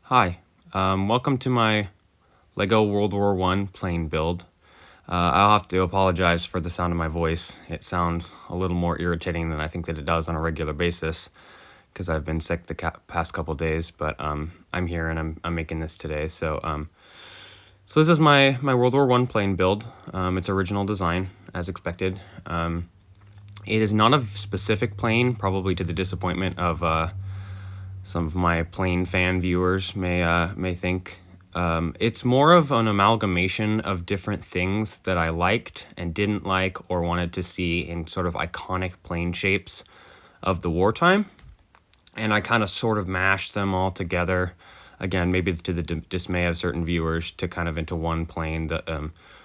Hi, welcome to my Lego WW1 plane build. I'll have to apologize for the sound of my voice. It sounds a little more irritating than I think that it does on a regular basis because I've been sick the past couple days, but I'm here and I'm making this today. So this is my WW1 plane build. It's original design, as expected. It is not a specific plane, probably to the disappointment of some of my plane fan viewers may think. It's more of an amalgamation of different things that I liked and didn't like or wanted to see in sort of iconic plane shapes of the wartime. And I kind of sort of mashed them all together, again, maybe to the dismay of certain viewers, to kind of into one plane that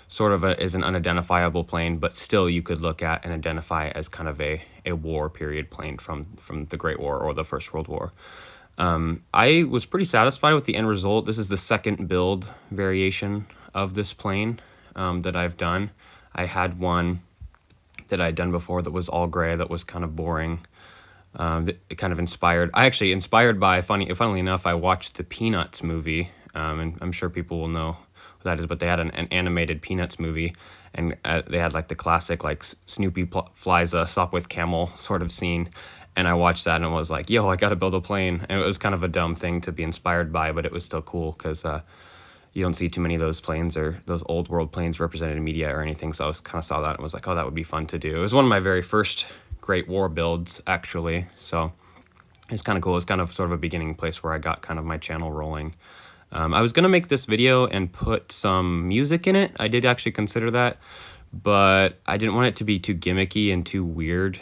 sort of is an unidentifiable plane, but still you could look at and identify as kind of a war period plane from the Great War or the First World War. I was pretty satisfied with the end result. This is the second build variation of this plane that I've done. I had one that I'd done before that was all gray, that was kind of boring. It kind of inspired by, funnily enough, I watched the Peanuts movie, and I'm sure people will know what that is, but they had an animated Peanuts movie, and they had like the classic like Snoopy flies a Sopwith Camel sort of scene, and I watched that and was like, yo, I gotta build a plane. And it was kind of a dumb thing to be inspired by, but it was still cool because you don't see too many of those planes or those old world planes represented in media or anything. So I was kind of saw that and was like, oh, that would be fun to do. It was one of my very first Great War builds, actually. So it's kind of cool. It's kind of sort of a beginning place where I got kind of my channel rolling. I was going to make this video and put some music in it. I did actually consider that, but I didn't want it to be too gimmicky and too weird.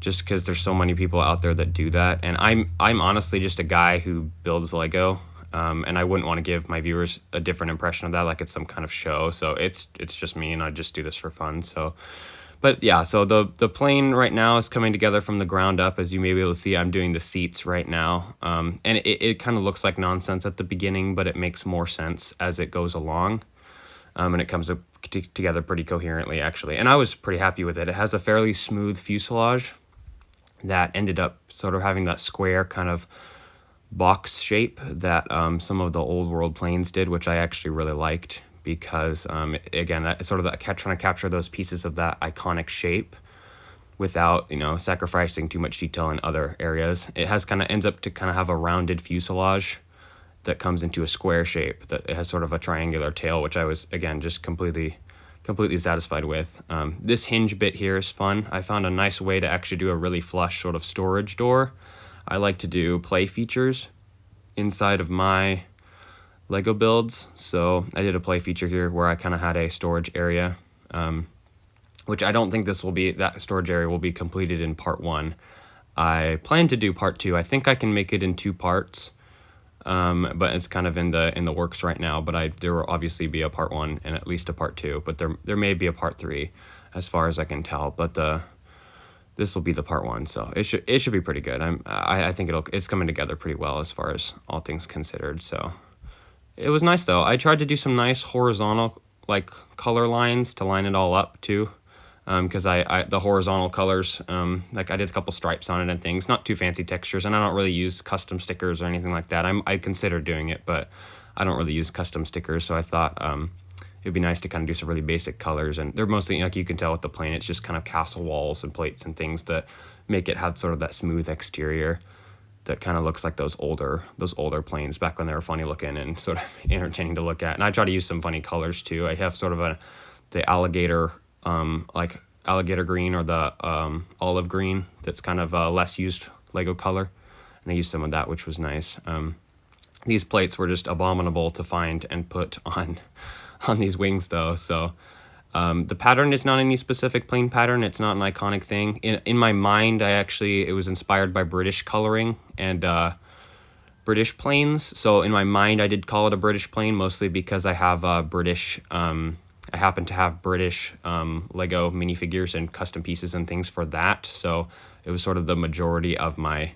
Just because there's so many people out there that do that. And I'm honestly just a guy who builds Lego. And I wouldn't want to give my viewers a different impression of that, like it's some kind of show. So it's just me, and I just do this for fun. So, but yeah, so the plane right now is coming together from the ground up. As you may be able to see, I'm doing the seats right now. And it kind of looks like nonsense at the beginning, but it makes more sense as it goes along. And it comes up together pretty coherently, actually. And I was pretty happy with it. It has a fairly smooth fuselage that ended up sort of having that square kind of box shape that some of the old world planes did, which I actually really liked because, again, that sort of trying to capture those pieces of that iconic shape without, sacrificing too much detail in other areas. It ends up to kind of have a rounded fuselage that comes into a square shape that it has sort of a triangular tail, which I was, again, just completely satisfied with. This hinge bit here is fun. I found a nice way to actually do a really flush sort of storage door. I like to do play features inside of my Lego builds. So I did a play feature here where I kind of had a storage area, which I don't think that storage area will be completed in part 1. I plan to do part 2. I think I can make it in 2 parts. But it's kind of in the works right now. But there will obviously be a part 1 and at least a part 2. But there may be a part 3, as far as I can tell. But this will be the part 1, so it should be pretty good. I think it's coming together pretty well as far as all things considered. So it was nice though. I tried to do some nice horizontal like color lines to line it all up too. Because the horizontal colors, like I did a couple stripes on it and things, not too fancy textures, and I don't really use custom stickers or anything like that. I considered doing it, but I don't really use custom stickers, so I thought it'd be nice to kind of do some really basic colors, and they're mostly, like you can tell with the plane, it's just kind of castle walls and plates and things that make it have sort of that smooth exterior that kind of looks like those older planes back when they were funny looking and sort of entertaining to look at. And I try to use some funny colors too. I have sort of the alligator like alligator green or the olive green that's kind of a less used Lego color, and I used some of that, which was nice. These plates were just abominable to find and put on these wings though, so the pattern is not any specific plane pattern. It's not an iconic thing. In my mind, it was inspired by British coloring and British planes, so in my mind I did call it a British plane, mostly because I have I happen to have British Lego minifigures and custom pieces and things for that, so it was sort of the majority of my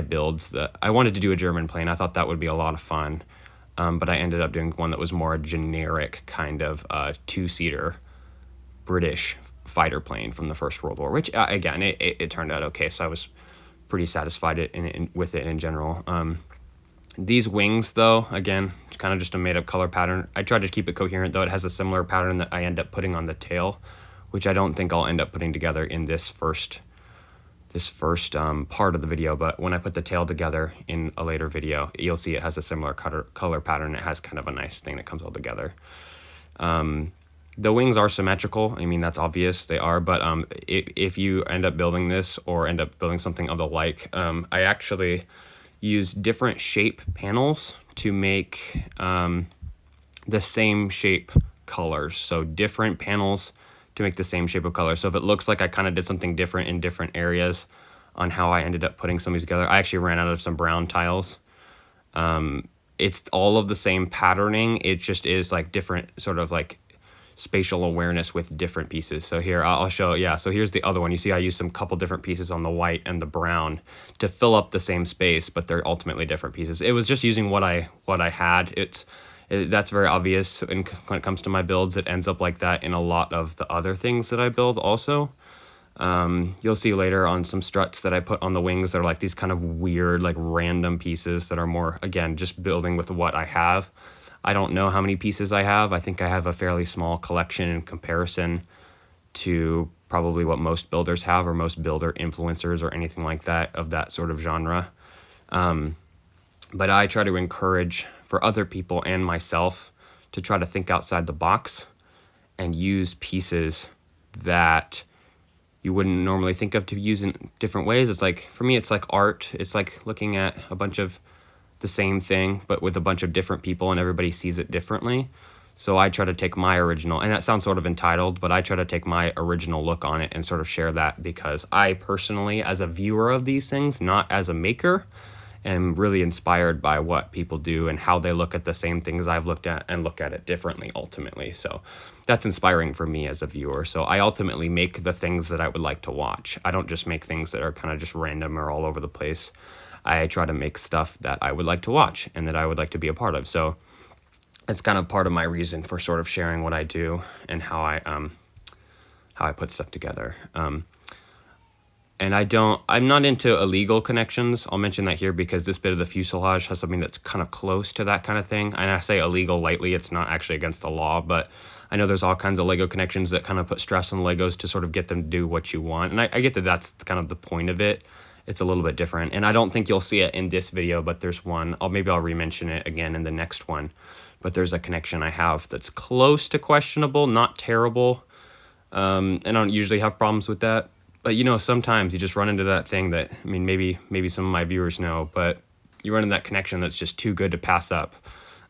builds. That I wanted to do a German plane. I thought that would be a lot of fun, but I ended up doing one that was more a generic kind of 2-seater British fighter plane from the First World War, which again, it turned out okay, so I was pretty satisfied with it in general. These wings, though, again, kind of just a made-up color pattern. I tried to keep it coherent, though. It has a similar pattern that I end up putting on the tail, which I don't think I'll end up putting together in this first part of the video. But when I put the tail together in a later video, you'll see it has a similar color pattern. It has kind of a nice thing that comes all together. The wings are symmetrical. I mean, that's obvious, they are, but if you end up building this or end up building something of the like, I actually use different shape panels to make the same shape colors. So different panels to make the same shape of color. So if it looks like I kind of did something different in different areas on how I ended up putting some of these together, I actually ran out of some brown tiles. It's all of the same patterning. It just is like different sort of like spatial awareness with different pieces. So here I'll show, yeah, so here's the other one. You see I used some couple different pieces on the white and the brown to fill up the same space, but they're ultimately different pieces. It was just using what I had. That's very obvious, and when it comes to my builds, it ends up like that in a lot of the other things that I build also. You'll see later on some struts that I put on the wings that are like these kind of weird, like random pieces that are more, again, just building with what I have. I don't know how many pieces I have. I think I have a fairly small collection in comparison to probably what most builders have, or most builder influencers or anything like that of that sort of genre. But I try to encourage for other people and myself to try to think outside the box and use pieces that you wouldn't normally think of to use in different ways. It's like, for me, it's like art. It's like looking at a bunch of the same thing, but with a bunch of different people, and everybody sees it differently. So I try to take my original, and that sounds sort of entitled, but I try to take my original look on it and sort of share that, because I personally, as a viewer of these things, not as a maker, am really inspired by what people do and how they look at the same things I've looked at and look at it differently ultimately. So that's inspiring for me as a viewer. So I ultimately make the things that I would like to watch. I don't just make things that are kind of just random or all over the place. I try to make stuff that I would like to watch and that I would like to be a part of. So that's kind of part of my reason for sort of sharing what I do and how I put stuff together. And I'm not into illegal connections. I'll mention that here because this bit of the fuselage has something that's kind of close to that kind of thing. And I say illegal lightly, it's not actually against the law, but I know there's all kinds of Lego connections that kind of put stress on Legos to sort of get them to do what you want. And I get that that's kind of the point of it. It's a little bit different. And I don't think you'll see it in this video, but there's one. Maybe I'll re-mention it again in the next one. But there's a connection I have that's close to questionable, not terrible. And I don't usually have problems with that. But, you know, sometimes you just run into that thing that, I mean, maybe some of my viewers know, but you run into that connection that's just too good to pass up.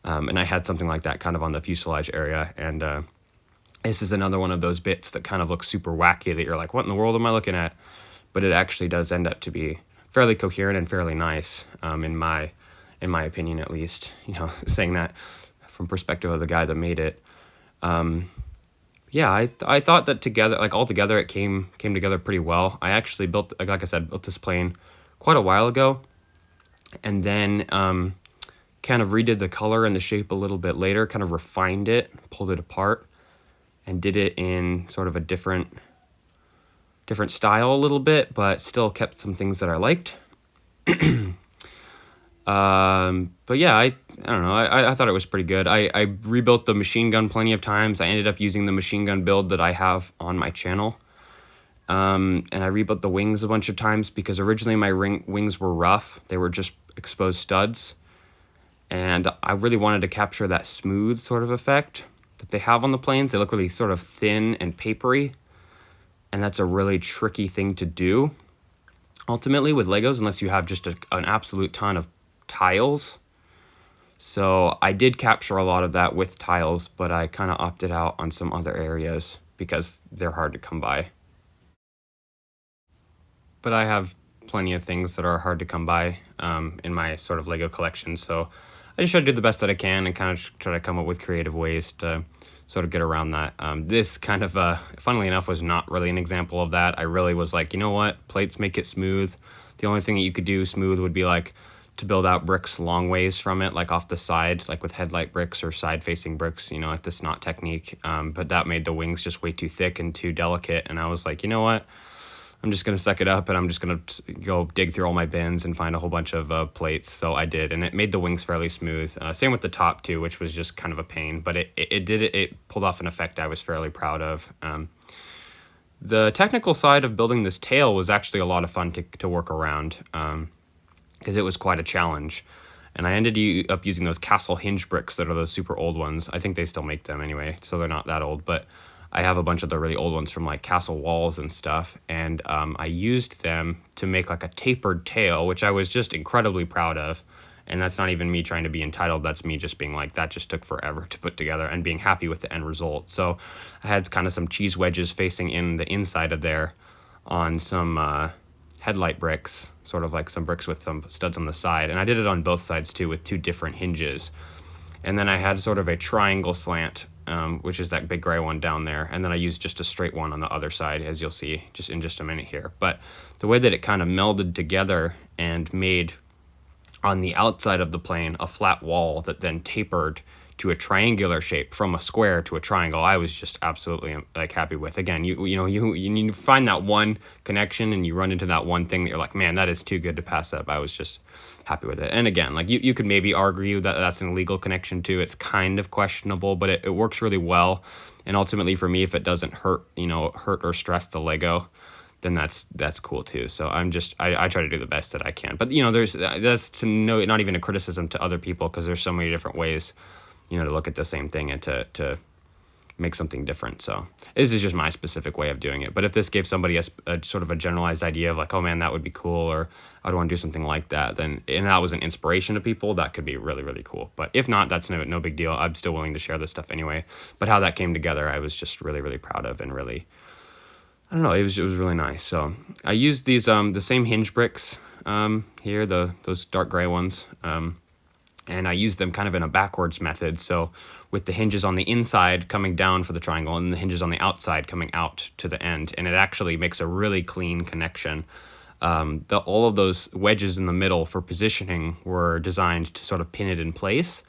And I had something like that kind of on the fuselage area. And this is another one of those bits that kind of looks super wacky that you're like, what in the world am I looking at? But it actually does end up to be fairly coherent and fairly nice, in my opinion, at least, you know, saying that from perspective of the guy that made it. Yeah, I thought that together, like all together, it came together pretty well. I actually built, like I said, built this plane quite a while ago, and then kind of redid the color and the shape a little bit later, kind of refined it, pulled it apart, and did it in sort of a different style a little bit, but still kept some things that I liked. But yeah, I don't know. I thought it was pretty good. I rebuilt the machine gun plenty of times. I ended up using the machine gun build that I have on my channel. And I rebuilt the wings a bunch of times because originally my wings were rough. They were just exposed studs. And I really wanted to capture that smooth sort of effect that they have on the planes. They look really sort of thin and papery. And that's a really tricky thing to do, ultimately, with Legos, unless you have just an absolute ton of tiles. So I did capture a lot of that with tiles, but I kind of opted out on some other areas because they're hard to come by. But I have plenty of things that are hard to come by in my sort of Lego collection. So I just try to do the best that I can and kind of try to come up with creative ways to sort of get around that. This kind of, funnily enough, was not really an example of that. I really was like, you know what? Plates make it smooth. The only thing that you could do smooth would be like to build out bricks long ways from it, like off the side, like with headlight bricks or side-facing bricks, you know, like the snot technique. But that made the wings just way too thick and too delicate. And I was like, you know what? I'm just going to suck it up, and I'm just going to go dig through all my bins and find a whole bunch of plates. So I did, and it made the wings fairly smooth. Same with the top too, which was just kind of a pain, but it pulled off an effect I was fairly proud of. The technical side of building this tail was actually a lot of fun to work around, because it was quite a challenge. And I ended up using those Castle hinge bricks that are those super old ones. I think they still make them anyway, so they're not that old, but I have a bunch of the really old ones from like Castle walls and stuff, and I used them to make like a tapered tail, which I was just incredibly proud of. And that's not even me trying to be entitled, that's me just being like, that just took forever to put together, and being happy with the end result. So I had kind of some cheese wedges facing in the inside of there on some headlight bricks, sort of like some bricks with some studs on the side. And I did it on both sides too, with 2 different hinges. And then I had sort of a triangle slant, which is that big gray one down there. And then I used just a straight one on the other side, as you'll see just in just a minute here. But the way that it kind of melded together and made on the outside of the plane a flat wall that then tapered to a triangular shape from a square to a triangle, I was just absolutely like happy with. Again, you need to find that one connection, and you run into that one thing that you're like, man, that is too good to pass up. I was just happy with it. And again, like you could maybe argue that that's an illegal connection too. It's kind of questionable, but it works really well. And ultimately for me, if it doesn't hurt or stress the Lego, then that's cool too. So I try to do the best that I can. But that's not even a criticism to other people, because there's so many different ways, to look at the same thing and to make something different. So this is just my specific way of doing it. But if this gave somebody a sort of a generalized idea of like, oh man, that would be cool, or I'd want to do something like that, and that was an inspiration to people, that could be really, really cool. But if not, that's no big deal. I'm still willing to share this stuff anyway. But how that came together, I was just really, really proud of, and really, I don't know, it was really nice. So I used these the same hinge bricks here, those dark gray ones, and I used them kind of in a backwards method. So with the hinges on the inside coming down for the triangle, and the hinges on the outside coming out to the end, and it actually makes a really clean connection. All of those wedges in the middle for positioning were designed to sort of pin it in place,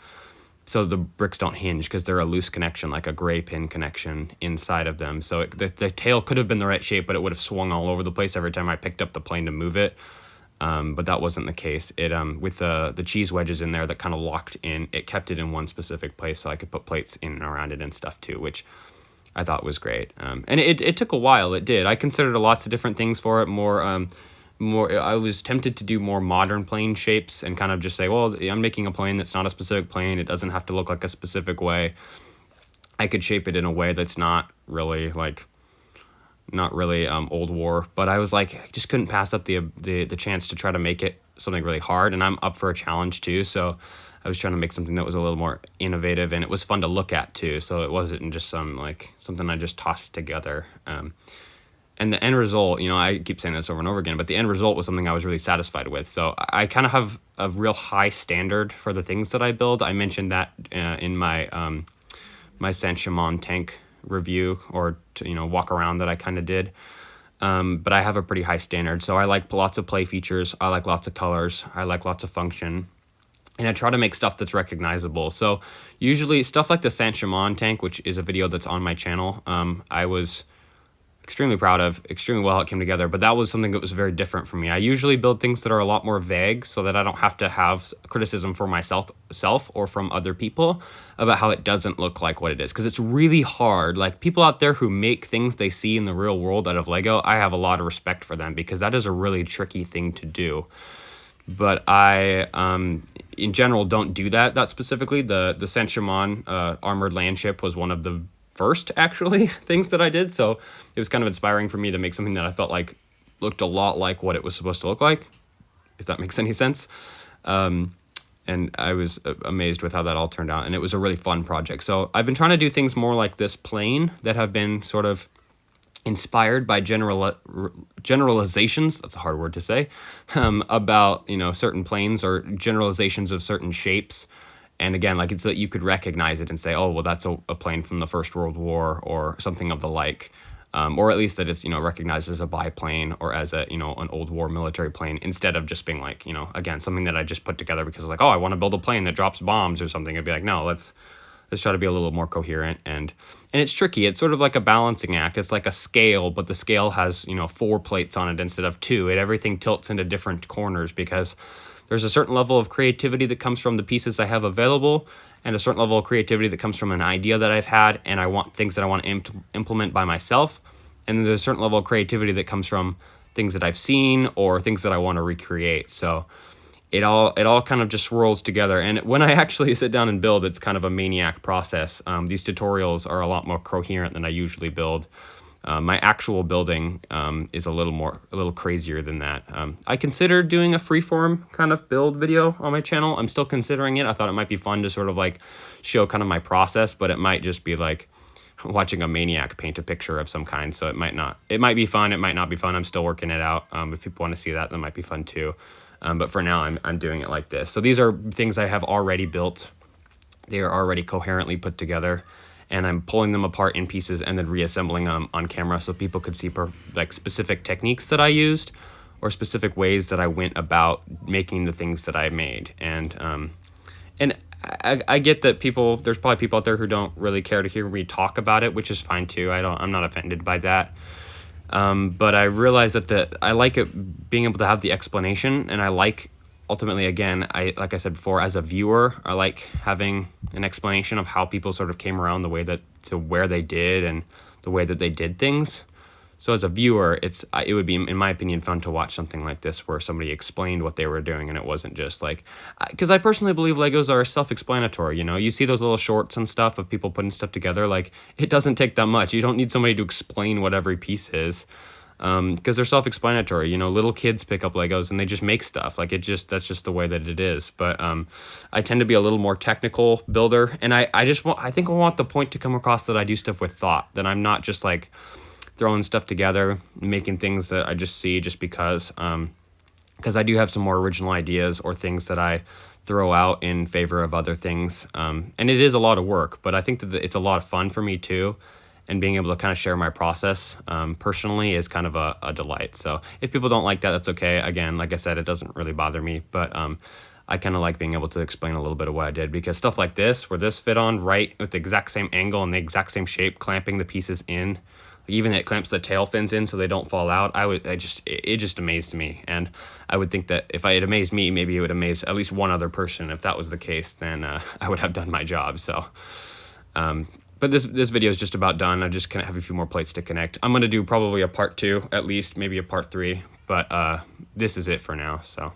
so the bricks don't hinge, because they're a loose connection, like a gray pin connection inside of them. So the tail could have been the right shape, but it would have swung all over the place every time I picked up the plane to move it. But that wasn't the case. It with the cheese wedges in there that kind of locked in, it kept it in one specific place, so I could put plates in and around it and stuff too, which I thought was great. And it took a while. It did. I considered lots of different things for it. More. I was tempted to do more modern plane shapes and kind of just say, well, I'm making a plane that's not a specific plane. It doesn't have to look like a specific way. I could shape it in a way that's not really old war, but I was like, I just couldn't pass up the chance to try to make it something really hard, and I'm up for a challenge too. So I was trying to make something that was a little more innovative, and it was fun to look at too. So it wasn't just something I just tossed together. And the end result, I keep saying this over and over again, but the end result was something I was really satisfied with. So I kind of have a real high standard for the things that I build. I mentioned that in my my Saint-Chamond tank review, or walk around that I kind of did. But I have a pretty high standard. So I like lots of play features. I like lots of colors. I like lots of function. And I try to make stuff that's recognizable. So usually stuff like the Saint-Chamond tank, which is a video that's on my channel, I was extremely proud of, extremely well how it came together, but that was something that was very different for me. I usually build things that are a lot more vague, so that I don't have to have criticism for myself or from other people about how it doesn't look like what it is, because it's really hard. Like, people out there who make things they see in the real world out of Lego, I have a lot of respect for them, because that is a really tricky thing to do. But I, in general, don't do that specifically. The Saint-Chamond armored land ship was one of the first actually things that I did, so it was kind of inspiring for me to make something that I felt like looked a lot like what it was supposed to look like, if that makes any sense. And I was amazed with how that all turned out, and it was a really fun project. So I've been trying to do things more like this plane that have been sort of inspired by generalizations, that's a hard word to say, about certain planes, or generalizations of certain shapes. And again, like, it's that you could recognize it and say, oh, well, that's a plane from the First World War, or something of the like, or at least that it's recognized as a biplane, or as a an old war military plane, instead of just being like again, something that I just put together because I was like, oh, I want to build a plane that drops bombs or something. I'd be like, no, let's Let's try to be a little more coherent, and it's tricky. It's sort of like a balancing act. It's like a scale, but the scale has, 4 plates on it instead of 2. Everything tilts into different corners because there's a certain level of creativity that comes from the pieces I have available, and a certain level of creativity that comes from an idea that I've had, and I want things that I want to implement by myself. And then there's a certain level of creativity that comes from things that I've seen or things that I want to recreate. So it all kind of just swirls together. And when I actually sit down and build, it's kind of a maniac process. These tutorials are a lot more coherent than I usually build. My actual building is a little crazier than that. I considered doing a freeform kind of build video on my channel. I'm still considering it. I thought it might be fun to sort of like show kind of my process, but it might just be like watching a maniac paint a picture of some kind. So it might be fun. It might not be fun. I'm still working it out. If people want to see that, that might be fun too. But for now, I'm doing it like this. So these are things I have already built. They are already coherently put together, and I'm pulling them apart in pieces and then reassembling them on camera so people could see like specific techniques that I used or specific ways that I went about making the things that I made. And I get that there's probably people out there who don't really care to hear me talk about it, which is fine too. I'm not offended by that. But I realized that I like it being able to have the explanation, and I like ultimately, again, like I said before, as a viewer, I like having an explanation of how people sort of came around to where they did and the way that they did things. So as a viewer, it would be, in my opinion, fun to watch something like this where somebody explained what they were doing, and it wasn't just like, because I personally believe Legos are self-explanatory. You see those little shorts and stuff of people putting stuff together. Like, it doesn't take that much. You don't need somebody to explain what every piece is, because they're self-explanatory. Little kids pick up Legos and they just make stuff. Like, that's just the way that it is. But I tend to be a little more technical builder, and I think I want the point to come across that I do stuff with thought, that I'm not just like throwing stuff together, making things that I just see just because I do have some more original ideas or things that I throw out in favor of other things. And it is a lot of work, but I think that it's a lot of fun for me too. And being able to kind of share my process personally is kind of a delight. So if people don't like that, that's okay. Again, like I said, it doesn't really bother me, but I kind of like being able to explain a little bit of what I did, because stuff like this, where this fit on right with the exact same angle and the exact same shape, clamping the pieces in, even it clamps the tail fins in so they don't fall out. It just amazed me. And I would think that if it amazed me, maybe it would amaze at least one other person. If that was the case, then I would have done my job. So, but this video is just about done. I just kind of have a few more plates to connect. I'm going to do probably a part 2, at least, maybe a part 3, but this is it for now. So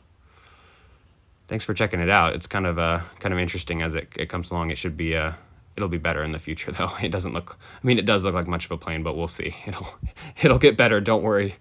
thanks for checking it out. It's kind of interesting as it comes along. It should be, it'll be better in the future though. It does look like much of a plane, but we'll see. It'll get better. Don't worry.